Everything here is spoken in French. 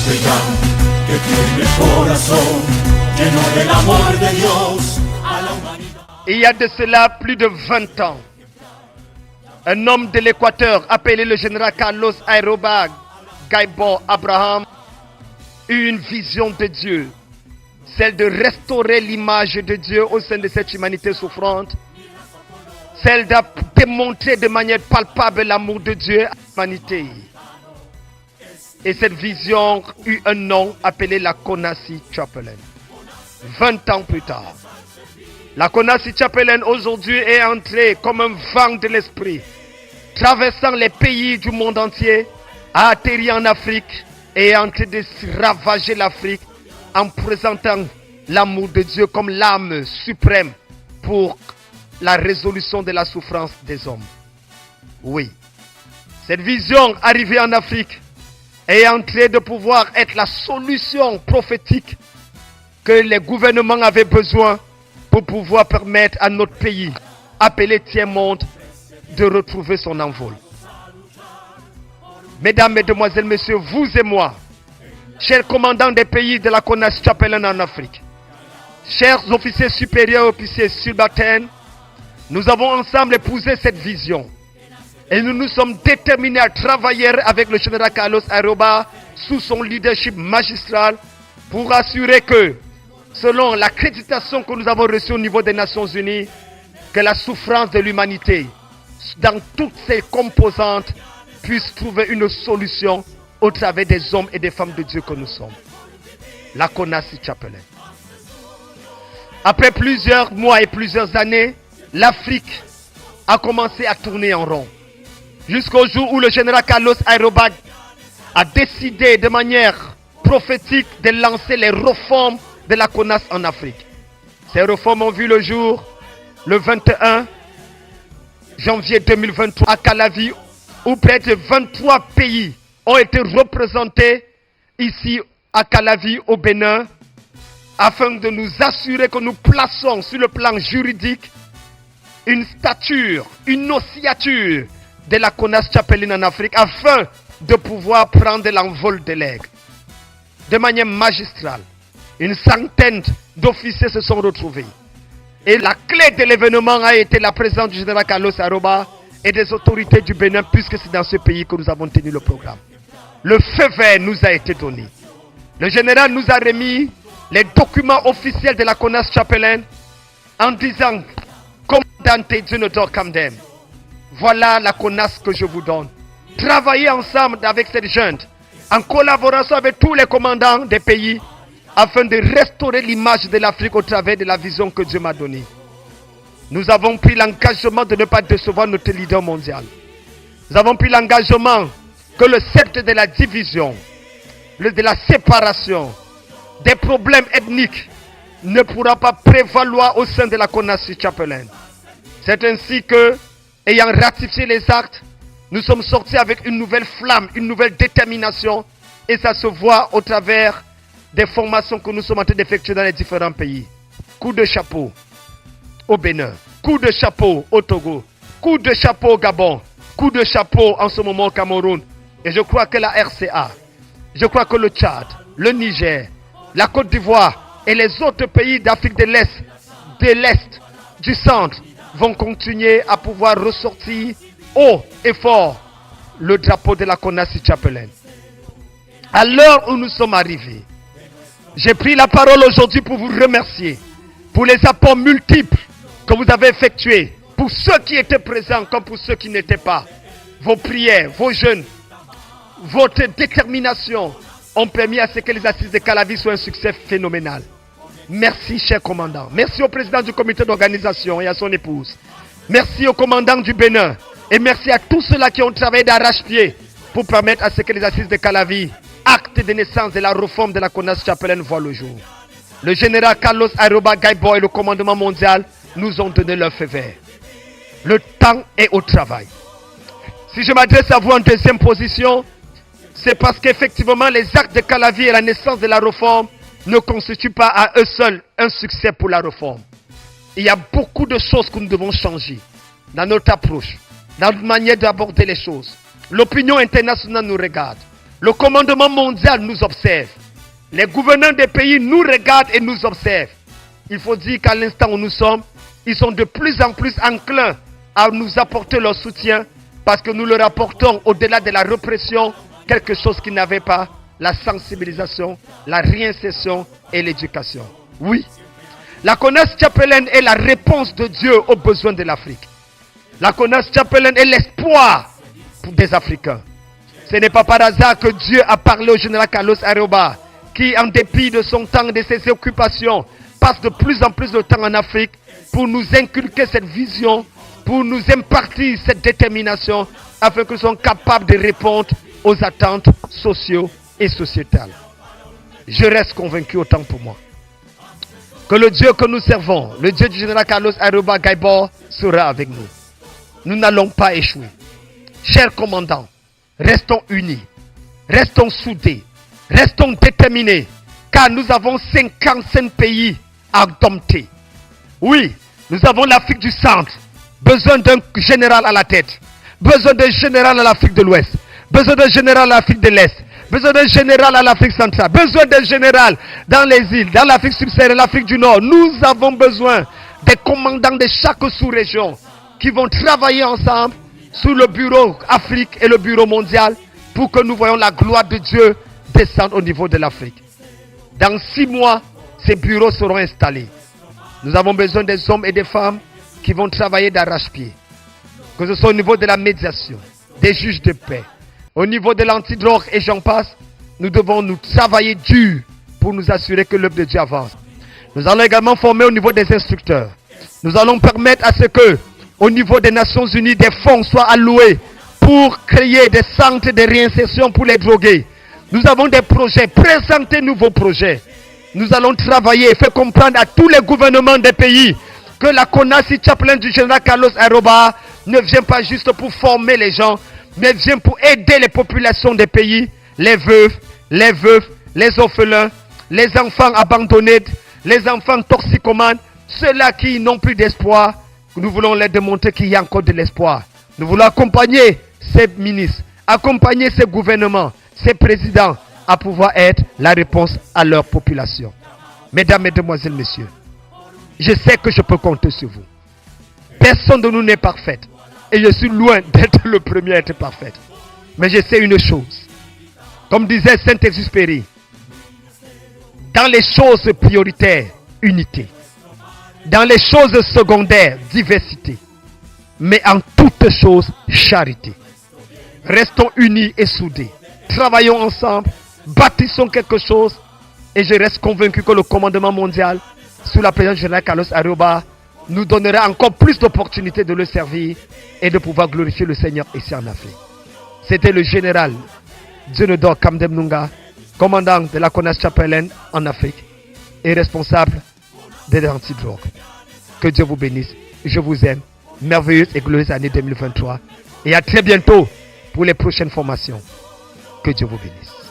brillant, que tiene el corazón lleno del amor de Dios a la humanidad. Il y a de cela plus de 20 ans, un homme de l'Équateur appelé le général Carlos Areoba Gaibor Abraham eut une vision de Dieu, celle de restaurer l'image de Dieu au sein de cette humanité souffrante, celle de démontrer de manière palpable l'amour de Dieu à l'humanité. Et cette vision eut un nom appelé la Konassi Chapelain. 20 ans plus tard, la Konassi Chapelain aujourd'hui est entrée comme un vent de l'esprit, traversant les pays du monde entier, a atterri en Afrique et est en train de ravager l'Afrique en présentant l'amour de Dieu comme l'âme suprême pour la résolution de la souffrance des hommes. Oui, cette vision arrivée en Afrique est en train de pouvoir être la solution prophétique que les gouvernements avaient besoin pour pouvoir permettre à notre pays, appelé tiers-monde, de retrouver son envol. Mesdames, Mesdemoiselles, Messieurs, vous et moi, chers commandants des pays de la Konassi Chapelain en Afrique, chers officiers supérieurs, officiers subalternes, nous avons ensemble épousé cette vision. Et nous nous sommes déterminés à travailler avec le général Carlos Areoba sous son leadership magistral pour assurer que, selon l'accréditation que nous avons reçue au niveau des Nations Unies, que la souffrance de l'humanité, dans toutes ses composantes, puisse trouver une solution au travers des hommes et des femmes de Dieu que nous sommes. La Konassi Chapelain. Après plusieurs mois et plusieurs années, l'Afrique a commencé à tourner en rond. Jusqu'au jour où le général Carlos Areoba a décidé de manière prophétique de lancer les réformes de la CONAS en Afrique. Ces réformes ont vu le jour le 21 janvier 2023 à Calavi, où près de 23 pays ont été représentés ici à Calavi au Bénin, afin de nous assurer que nous plaçons sur le plan juridique une stature, une oscillature de la CONAS Chapelain en Afrique, afin de pouvoir prendre l'envol de l'aigle. De manière magistrale, une centaine d'officiers se sont retrouvés. Et la clé de l'événement a été la présence du général Carlos Areoba et des autorités du Bénin, puisque c'est dans ce pays que nous avons tenu le programme. Le feu vert nous a été donné. Le général nous a remis les documents officiels de la CONAS Chapelain en disant: Commandante Junodor Kamdem, voilà la CONAS que je vous donne. Travaillez ensemble avec cette junte, en collaboration avec tous les commandants des pays, afin de restaurer l'image de l'Afrique au travers de la vision que Dieu m'a donnée. Nous avons pris l'engagement de ne pas décevoir notre leader mondial. Nous avons pris l'engagement que le sceptre de la division, de la séparation, des problèmes ethniques ne pourra pas prévaloir au sein de la Konassi Chapelain. C'est ainsi que, ayant ratifié les actes, nous sommes sortis avec une nouvelle flamme, une nouvelle détermination, et ça se voit au travers des formations que nous sommes en train d'effectuer dans les différents pays. Coup de chapeau au Bénin, coup de chapeau au Togo, coup de chapeau au Gabon, coup de chapeau en ce moment au Cameroun. Et je crois que la RCA, je crois que le Tchad, le Niger, la Côte d'Ivoire et les autres pays d'Afrique de l'Est, du centre, vont continuer à pouvoir ressortir haut et fort le drapeau de la Konassi Chapelain. À l'heure où nous sommes arrivés, j'ai pris la parole aujourd'hui pour vous remercier pour les apports multiples que vous avez effectués, pour ceux qui étaient présents comme pour ceux qui n'étaient pas. Vos prières, vos jeûnes, votre détermination ont permis à ce que les assises de Calavi soient un succès phénoménal. Merci, cher commandant. Merci au président du comité d'organisation et à son épouse. Merci au commandant du Bénin. Et merci à tous ceux-là qui ont travaillé d'arrache-pied pour permettre à ce que les assises de Calavi, acte de naissance de la réforme de la CONAS Chapelain, voient le jour. Le général Carlos Areoba Gaibor et le commandement mondial nous ont donné leur feu vert. Le temps est au travail. Si je m'adresse à vous en deuxième position, c'est parce qu'effectivement les actes de Calavi et la naissance de la réforme ne constituent pas à eux seuls un succès pour la réforme. Il y a beaucoup de choses que nous devons changer dans notre approche, dans notre manière d'aborder les choses. L'opinion internationale nous regarde. Le commandement mondial nous observe. Les gouvernants des pays nous regardent et nous observent. Il faut dire qu'à l'instant où nous sommes, ils sont de plus en plus enclins à nous apporter leur soutien parce que nous leur apportons, au-delà de la répression, quelque chose qu'ils n'avaient pas, la sensibilisation, la réinsertion et l'éducation. Oui, la CONAS Tchapelaine est la réponse de Dieu aux besoins de l'Afrique. La CONAS Tchapelaine est l'espoir des Africains. Ce n'est pas par hasard que Dieu a parlé au général Carlos Areoba, qui, en dépit de son temps et de ses occupations, passe de plus en plus de temps en Afrique pour nous inculquer cette vision, pour nous impartir cette détermination, afin que nous soyons capables de répondre aux attentes sociaux et sociétales. Je reste convaincu autant pour moi que le Dieu que nous servons, le Dieu du général Carlos Areoba Gaibor, sera avec nous. Nous n'allons pas échouer. Chers commandants, restons unis, restons soudés, restons déterminés, car nous avons 55 pays à dompter. Oui, nous avons l'Afrique du Centre, besoin d'un général à la tête, besoin d'un général à l'Afrique de l'Ouest, besoin d'un général à l'Afrique de l'Est, besoin d'un général à l'Afrique centrale, besoin d'un général dans les îles, dans l'Afrique subsaharienne, l'Afrique du Nord. Nous avons besoin des commandants de chaque sous-région qui vont travailler ensemble sous le bureau Afrique et le bureau mondial pour que nous voyons la gloire de Dieu descendre au niveau de l'Afrique. Dans 6 mois, ces bureaux seront installés. Nous avons besoin des hommes et des femmes qui vont travailler d'arrache-pied. Que ce soit au niveau de la médiation, des juges de paix, au niveau de l'antidrogue et j'en passe, nous devons nous travailler dur pour nous assurer que l'œuvre de Dieu avance. Nous allons également former au niveau des instructeurs. Nous allons permettre à ce que, au niveau des Nations Unies, des fonds soient alloués pour créer des centres de réinsertion pour les drogués. Nous avons des projets, présenter nouveaux projets. Nous allons travailler et faire comprendre à tous les gouvernements des pays que la CONAS Tchapelaine du général Carlos Areoba ne vient pas juste pour former les gens, mais vient pour aider les populations des pays, les veuves, les orphelins, les enfants abandonnés, les enfants toxicomanes, ceux-là qui n'ont plus d'espoir. Nous voulons leur démontrer qu'il y a encore de l'espoir. Nous voulons accompagner ces ministres, accompagner ces gouvernements, ces présidents à pouvoir être la réponse à leur population. Mesdames, Mesdemoiselles, Messieurs, je sais que je peux compter sur vous. Personne de nous n'est parfaite. Et je suis loin d'être le premier à être parfait. Mais je sais une chose. Comme disait Saint-Exupéry, dans les choses prioritaires, unité. Dans les choses secondaires, diversité. Mais en toutes choses, charité. Restons unis et soudés. Travaillons ensemble. Bâtissons quelque chose. Et je reste convaincu que le commandement mondial, sous la présidence du général Carlos Areoba, nous donnera encore plus d'opportunités de le servir et de pouvoir glorifier le Seigneur ici en Afrique. C'était le général Djenedor Kamdem Nunga, commandant de la CONAS Tchapelaine en Afrique et responsable des antidrogues. Que Dieu vous bénisse. Je vous aime. Merveilleuse et glorieuse année 2023. Et à très bientôt pour les prochaines formations. Que Dieu vous bénisse.